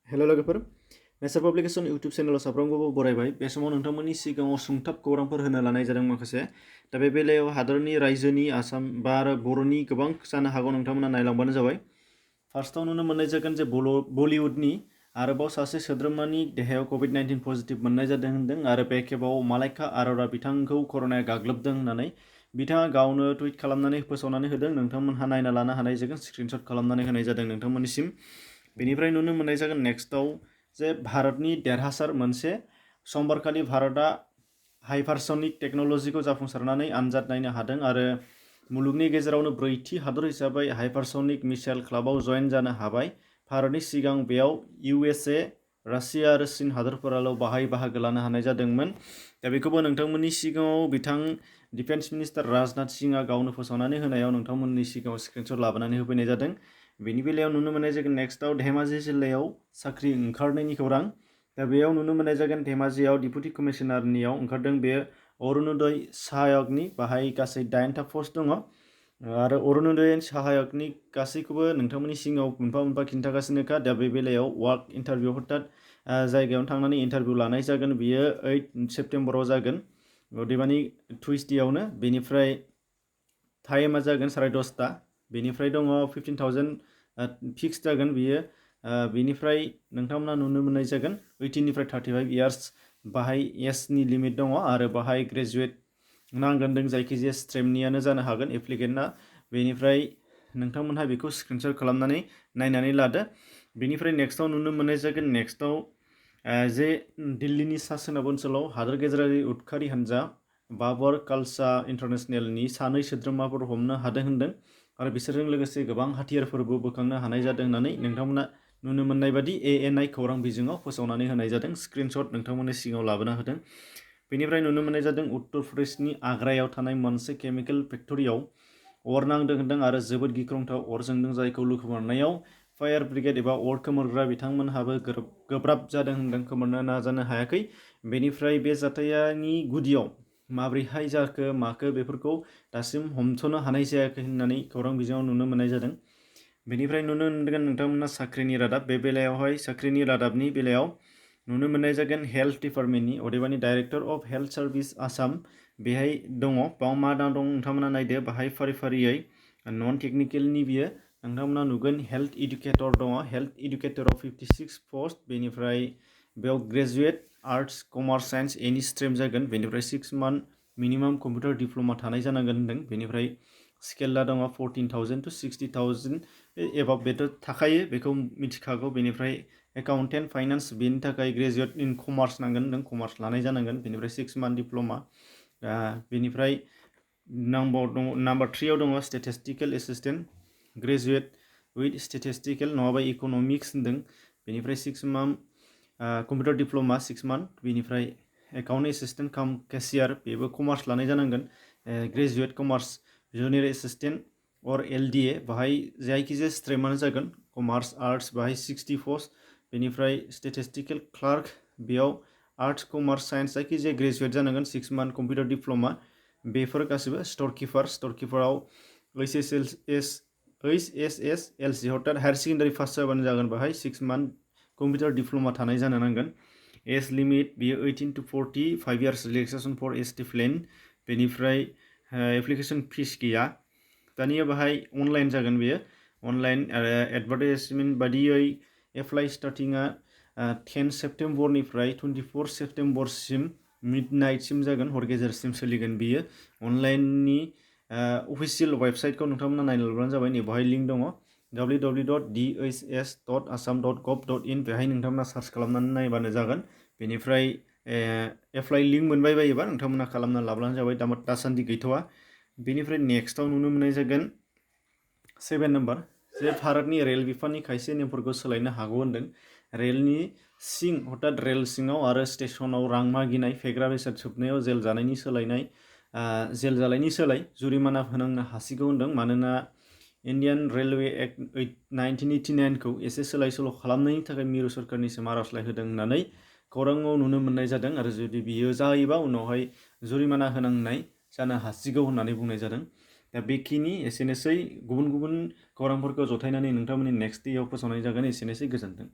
हेल' लोगोफोर नेचार publication YouTube चेनेलाव साफ्रोमखौबो बरायबाय। बे समाव नोंथांमोननि सिगाङाव सुंथाब खौरांफोर होनो लानाय जादों माखासे। दा बे बेलायाव हादरनि रायजोनि आसाम बा आरो बर'नि गोबां जानो हागौ नोंथांमोना नायलांबानो जाबाय। फार्स्टआव नुनो मोननाय जागोन जे बलिउडनि आरोबाव सासे सोद्रोमानि देहायाव COVID-19 पजिटिभ मोननाय जादों होनदों आरो बे खेबाव मालाइका आर'रा बिथांखौ कर'नाया गाग्लोबदों होननानै बिथाङा गावनो टुइट खालामनानै फोसावनानै होदों। नोंथांमोनहा नायना लानो हानाय जागोन, स्क्रिनशट खालामनानै होनाय जादों नोंथांमोननिसिम। बेनिफ्राय नुनो मोननाय जागोन नेक्स्टआव जे भारतनि देरहासार मोनसे समबारखालि भारतआ हाइपारसनिक टेक्न'लजिखौ जाफुंसारनानै आनजाद नायनो हादों आरो मुलुगनि गेजेरावनो ब्रैथि हादर हिसाबै हाइपारसनिक मिसाइल क्लाबाव जयेन जानो हाबाय। भारतनि सिगां बेयाव USA, रासिया आरो चीन हादरफोराल' बाहागो लानो हानाय जादोंमोन। दा बेखौबो नोंथांमोननि सिगाङाव बिथां डिफेन्स मिनिस्टार राजनाथ सिंहआ गावनो फोसावनानै होनायाव नोंथांमोननि सिगाङाव स्क्रिनशट लाबोनानै होफैनाय जादों। बेनि बेलायाव नुनो मोननाय जागोन नेक्स्टआव धेमाजि जिल्लायाव साख्रि ओंखारनायनि खौरां। दा बेयाव नुनो मोननाय जागोन धेमाजियाव डिपुटि कमिशनारनियाव ओंखारदों बे अरुणोदय सहायकनि बाहाय गासै 8टा पस्ट दङ आरो अरुणोदय सहायकनि गासैखौबो नोंथांमोननि सिगाङाव मोनफा मोनफा खिन्थागासिनोखा। दा बे बेलायाव वार्क इन्टारभिउ हथात जायगायावनो थांनानै इन्टारभिउ लानाय जागोन। बियो 8 सेप्तेम्बराव जागोन, अदेबानि टुइसडेआवनो। बेनिफ्राय टाइमा जागोन 10:30। बेनिफ्राय दङ 15,000 फिक्स जागोन बियो। बेनिफ्राय नोंथांमोना नुनो मोननाय जागोन 18निफ्राय 35 इयार्स बाहाय एजनि लिमिट दङ आरो बाहाय ग्रेजुवेट नांगोन जों जायखिजाया स्ट्रिमनियानो जानो हागोन एप्लिकेन्टआ। बेनिफ्राय नोंथांमोनहा बेखौ स्क्रिनशट खालामनानै नायनानै लादो। बेनिफ्राय नेक्स्टआव नुनो मोननाय जागोन नेक्स्टआव जे दिल्लीनि सा सोनाब ओनसोलाव हादोर गेजेरारि उदखारि हान्जा बाबर कालसा इन्टारनेशनेलनि 2 सोद्रोमाफोर हमनो हादों होनदों आरो बिसोरजों लोगोसे गोबां हाथियारफोरबो बोखांनो हानाय जादों होननानै नोंथांमोना नुनो मोननाय बादि ANI खौरां बिजोङाव फोसावनानै होनाय जादों। स्क्रिनशट नोंथांमोननि सिगाङाव लाबोना होदों। बेनिफ्राय नुनो मोननाय जादों उत्तर प्रदेशनि आग्रायाव थानाय मोनसे केमिकेल फेक्टरियाव अर नांदों होनदों आरो जोबोद गिख्रंथाव अर जोंदों, जायखौ खोमोरनायाव फायार ब्रिगेड एबा अर खोमोरग्रा बिथांमोनहाबो गोब्राब जादों होनदों, खोमोरनो नाजानो हायाखै। बेनिफ्राय बे जाथायनि गुदियाव माब्रैहाय जाखो माखो बेफोरखौ दासिम हमथ'नो हानाय जायाखै होननानै खौरां बिजोङाव नुनो मोननाय जादों। बेनिफ्राय नुनो मोनगोन नोंथांमोना साख्रिनि रादाब। बे बेलायावहाय साख्रिनि रादाबनि बेलायाव नुनो मोननाय जागोन हेल्थ डिपार्टमेन्टनि, अदेबानि director of health service Assam बेहाय दङ। बाव मा दं नोंथांमोना नायदो बाहाय फारि फारियै। नन टेक्निकेलनि बियो नोंथांमोना नुगोन हेल्थ इडुकेटर दङ, हेल्थ इडुकेटराव 56 पस्ट। बेनिफ्राय बेयाव ग्रेजुवेट आर्ट्स कमार्स साइन्स एनि स्ट्रिम जागोन। बेनिफ्राय 6 मान्थ मिनिमाम कम्पिउटार डिप्ल'मा थानाय जानांगोन होनदों। बेनिफ्राय स्केला दङ 14,000 to 60,000 एबाव बेथ' थाखायो, बेखौ मिथिखागौ। बेनिफ्राय एकाउन्टेन्ट फाइनान्स बेनि थाखाय ग्रेजुवेट इन कमार्स नांगोन होनदों, कमार्स लानाय जानांगोन। बेनिफ्राय 6 मान्थ डिप्ल'मा। बेनिफ्राय नाम्बार 3आव दङ statistical assistant, graduate with statistical नङाबा इक'नमिक्स होनदों। बेनिफ्राय 6 मान्थ कम्पिउटार डिप्ल'मा 6 मान्थ। बेनिफ्राय एकाउन्ट एसिस्टेन्ट काम केसियार बेबो कमार्स लानाय जानांगोन, ग्रेजुवेट कमार्स। जुनियर एसिस्टेन्ट अर LDA बाहाय जायखिजाया स्ट्रिमानो जागोन, कमार्स आर्ट्स बाहाय 60 पस्ट। बेनिफ्राय स्टेटिस्टिकेल क्लार्क बेयाव आर्ट्स कमार्स साइन्स जायखिजाया ग्रेजुवेट जानांगोन, 6 मान्थ कम्पिउटार डिप्ल'मा। बेफोर गासिबो स्ट'र किपाराव HSSLC हथात हायार सेकेन्डारि पास जाबानो जागोन। बाहाय 6 मान्थ कम्पिउटार डिप्ल'मा थानाय जानो नांगोन। एज लिमिट बेयो 18 to 45 years relaxation for ST plan. बेनिफ्राय एप्लिकेसन फिस गैया। दानिया बाहाय अनलाइन जागोन बेयो, अनलाइन आरो एडभार्टाइजमेन्ट बादियै एप्लाइ स्टार्टिंआ 10 सेप्तेम्बरनिफ्राय 24 सेप्तेम्बरसिम मिडनाइटसिम जागोन, हर गेजेरसिम सोलिगोन बियो। अनलाइननि अफिसियेल वेबसाइटखौ नोंथांमोना नायना लाब्लानो जाबाय। नै बेवहाय लिंक दङ www.dhs.assam.gov.in बेहाय नोंथांमोना सार्च खालामनानै नायबानो जागोन। बेनिफ्राय एप्लाइ लिंक मोनबाय बायोबा नोंथांमोना खालामना लाब्लानो जाबाय, दासान्दि गैथ'वा। बेनिफ्राय नेक्स्टआव नुनो मोननाय जागोन 7 नाम्बार जे भारतनि रेल बिफाननि खायसे नेमफोरखौ सोलायनो हागौ होनदों। रेलनि सिं हथात रेल सिङाव आरो स्टेशनाव रां मागिनाय, फेग्रा बेसाद सोबनायाव जेल जानायनि सोलाय जुरिमाना होनांनो हासिगौ होनदों। मानोना इन्डियान रेलवे एक्ट 1989खौ एसे सोलाय सोल' खालामनायनि थाखाय मिरु सोरखारनिसिम आर'जलाइ होदों होननानै खौराङाव नुनो मोननाय जादों आरो जुदि बियो जायोबा उनावहाय जुरिमाना होनांनाय जानो हासिगौ होननानै बुंनाय जादों। दा बेखिनि एसेनोसै। गुबुन गुबुन खौरांफोरखौ जथायनानै नोंथांमोननि नेक्स्ट डेआव फोसावनाय जागोन। एसेनोसै, गोजोन्थों।